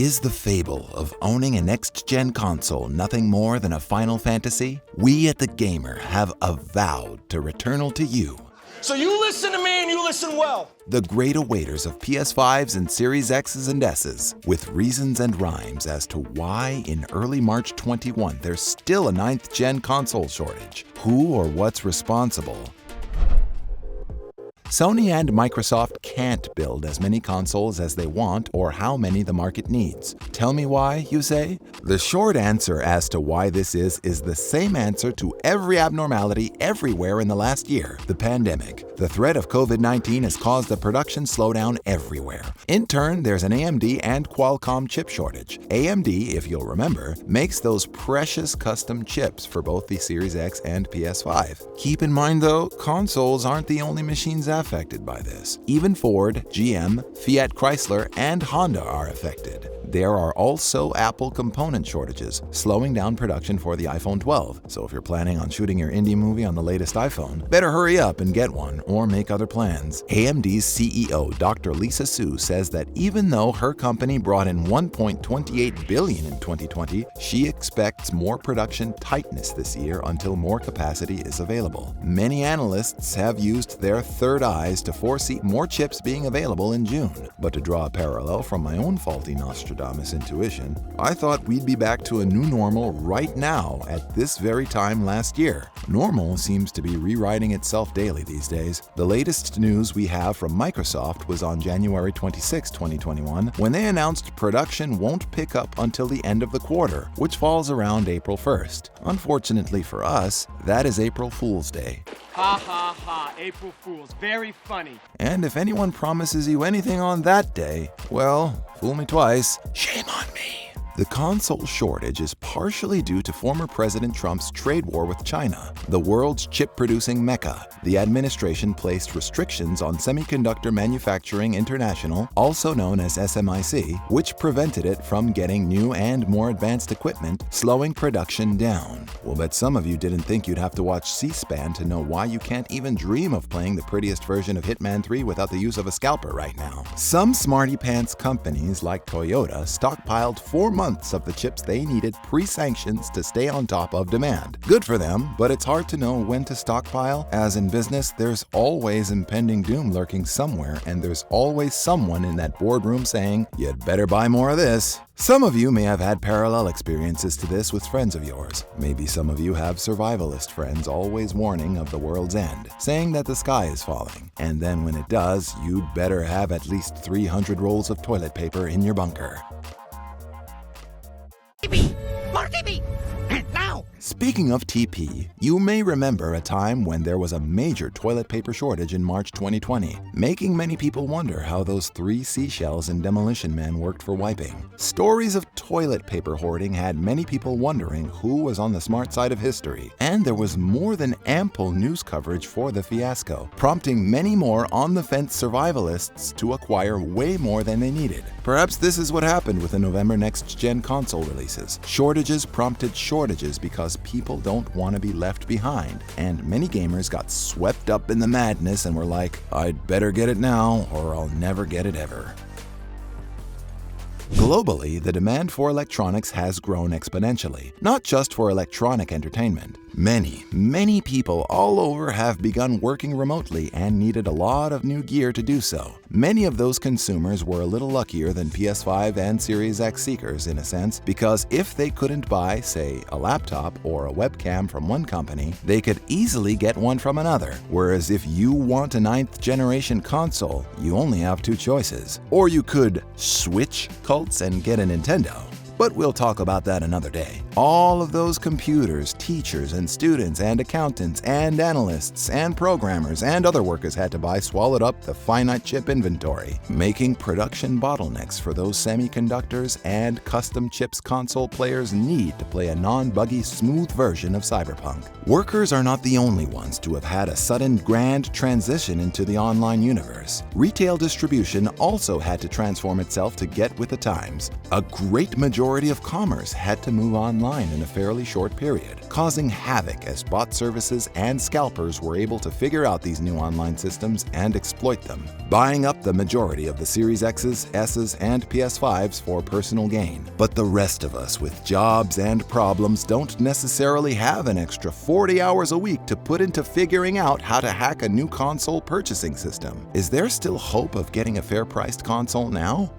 Is the fable of owning a next-gen console nothing more than a Final Fantasy? We at The Gamer have vowed to return to you. So you listen to me and you listen well. The great awaiters of PS5s and Series X's and S's, with reasons and rhymes as to why in early March 21 there's still a 9th-gen console shortage. Who or what's responsible? Sony and Microsoft can't build as many consoles as they want or how many the market needs. Tell me why, you say? The short answer as to why this is the same answer to every abnormality everywhere in the last year: the pandemic. The threat of COVID-19 has caused a production slowdown everywhere. In turn, there's an AMD and Qualcomm chip shortage. AMD, if you'll remember, makes those precious custom chips for both the Series X and PS5. Keep in mind though, consoles aren't the only machines affected by this. Even Ford, GM, Fiat Chrysler, and Honda are affected. There are also Apple component shortages, slowing down production for the iPhone 12. So if you're planning on shooting your indie movie on the latest iPhone, better hurry up and get one or make other plans. AMD's CEO, Dr. Lisa Su, says that even though her company brought in $1.28 billion in 2020, she expects more production tightness this year until more capacity is available. Many analysts have used their third eyes to foresee more chips being available in June. But to draw a parallel from my own faulty Nostradamus intuition, I thought we'd be back to a new normal right now at this very time last year. Normal seems to be rewriting itself daily these days. The latest news we have from Microsoft was on January 26, 2021, when they announced production won't pick up until the end of the quarter, which falls around April 1st. Unfortunately for us, that is April Fool's Day. Ha ha ha, April Fools, very funny. And if anyone promises you anything on that day, well, fool me twice, shame on me. The console shortage is partially due to former President Trump's trade war with China, the world's chip-producing mecca. The administration placed restrictions on Semiconductor Manufacturing International, also known as SMIC, which prevented it from getting new and more advanced equipment, slowing production down. We'll bet some of you didn't think you'd have to watch C-SPAN to know why you can't even dream of playing the prettiest version of Hitman 3 without the use of a scalper right now. Some smarty-pants companies like Toyota stockpiled 4 months of the chips they needed pre-sanctions to stay on top of demand. Good for them, but it's hard to know when to stockpile, as in business, there's always impending doom lurking somewhere, and there's always someone in that boardroom saying, "You'd better buy more of this." Some of you may have had parallel experiences to this with friends of yours. Maybe some of you have survivalist friends always warning of the world's end, saying that the sky is falling. And then when it does, you'd better have at least 300 rolls of toilet paper in your bunker. More TP! Now! Speaking of TP, you may remember a time when there was a major toilet paper shortage in March 2020, making many people wonder how those 3 seashells in Demolition Man worked for wiping. Stories of toilet paper hoarding had many people wondering who was on the smart side of history, and there was more than ample news coverage for the fiasco, prompting many more on-the-fence survivalists to acquire way more than they needed. Perhaps this is what happened with the November next-gen console releases. Shortages prompted shortages because people don't want to be left behind, and many gamers got swept up in the madness and were like, "I'd better get it now or I'll never get it ever." Globally, the demand for electronics has grown exponentially, not just for electronic entertainment. Many people all over have begun working remotely and needed a lot of new gear to do so. Many of those consumers were a little luckier than PS5 and Series X seekers in a sense, because if they couldn't buy, say, a laptop or a webcam from one company, they could easily get one from another. Whereas if you want a 9th generation console, you only have 2 choices. Or you could switch cults and get a Nintendo. But we'll talk about that another day. All of those computers, teachers and students and accountants and analysts and programmers and other workers had to buy swallowed up the finite chip inventory, making production bottlenecks for those semiconductors and custom chips console players need to play a non-buggy, smooth version of Cyberpunk. Workers are not the only ones to have had a sudden grand transition into the online universe. Retail distribution also had to transform itself to get with the times. A great majority of commerce had to move online online in a fairly short period, causing havoc as bot services and scalpers were able to figure out these new online systems and exploit them, buying up the majority of the Series X's, S's, and PS5s for personal gain. But the rest of us with jobs and problems don't necessarily have an extra 40 hours a week to put into figuring out how to hack a new console purchasing system. Is there still hope of getting a fair-priced console now?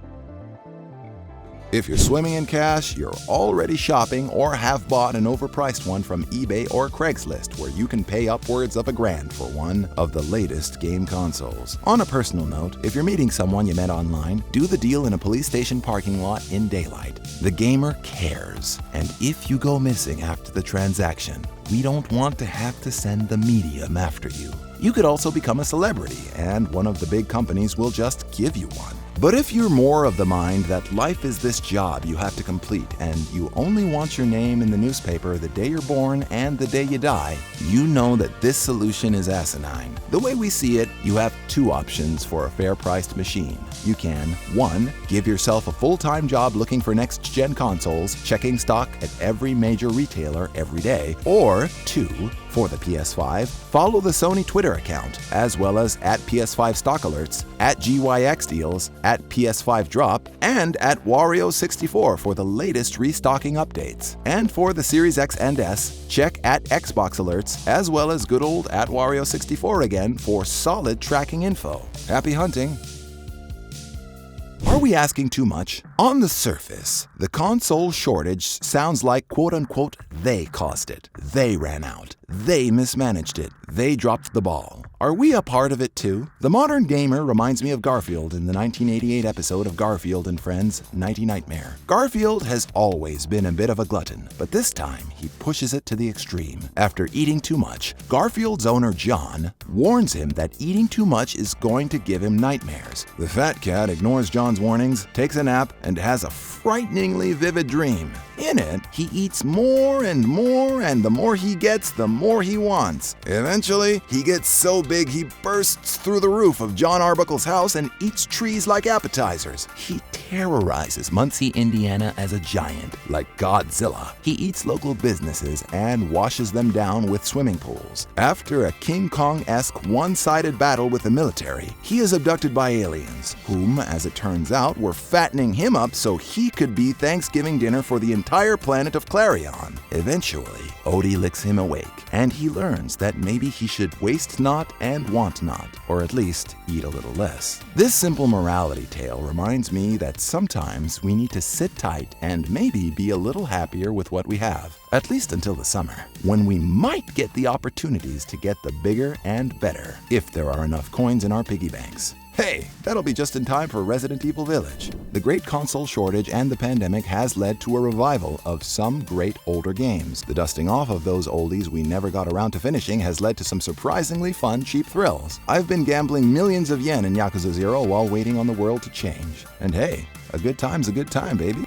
If you're swimming in cash, you're already shopping or have bought an overpriced one from eBay or Craigslist where you can pay upwards of $1,000 for one of the latest game consoles. On a personal note, if you're meeting someone you met online, do the deal in a police station parking lot in daylight. The gamer cares, and if you go missing after the transaction, we don't want to have to send the medium after you. You could also become a celebrity, and one of the big companies will just give you one. But if you're more of the mind that life is this job you have to complete and you only want your name in the newspaper the day you're born and the day you die, you know that this solution is asinine. The way we see it, you have two options for a fair-priced machine. You can, 1, give yourself a full-time job looking for next-gen consoles, checking stock at every major retailer every day, or 2, for the PS5, follow the Sony Twitter account, as well as at PS5 stock alerts, at GYX deals, at PS5 drop, and at Wario64 for the latest restocking updates. And for the Series X and S, check at Xbox alerts, as well as good old at Wario64 again for solid tracking info. Happy hunting! Are we asking too much? On the surface, the console shortage sounds like quote-unquote they caused it, they ran out, they mismanaged it, they dropped the ball. Are we a part of it too? The modern gamer reminds me of Garfield in the 1988 episode of Garfield and Friends' Nighty Nightmare. Garfield has always been a bit of a glutton, but this time he pushes it to the extreme. After eating too much, Garfield's owner John warns him that eating too much is going to give him nightmares. The fat cat ignores John's warnings, takes a nap, and has a frighteningly vivid dream. In it, he eats more, and the more he gets, the more he wants. Eventually, he gets so big he bursts through the roof of John Arbuckle's house and eats trees like appetizers. He terrorizes Muncie, Indiana as a giant, like Godzilla. He eats local businesses and washes them down with swimming pools. After a King Kong-esque one-sided battle with the military, he is abducted by aliens, whom, as it turns out, were fattening him up so he could be Thanksgiving dinner for the entire planet of Clarion. Eventually, Odie licks him awake, and he learns that maybe he should waste not and want not, or at least eat a little less. This simple morality tale reminds me that sometimes we need to sit tight and maybe be a little happier with what we have, at least until the summer, when we might get the opportunities to get the bigger and better, if there are enough coins in our piggy banks. Hey, that'll be just in time for Resident Evil Village. The great console shortage and the pandemic has led to a revival of some great older games. The dusting off of those oldies we never got around to finishing has led to some surprisingly fun, cheap thrills. I've been gambling millions of yen in Yakuza 0 while waiting on the world to change. And hey, a good time's a good time, baby.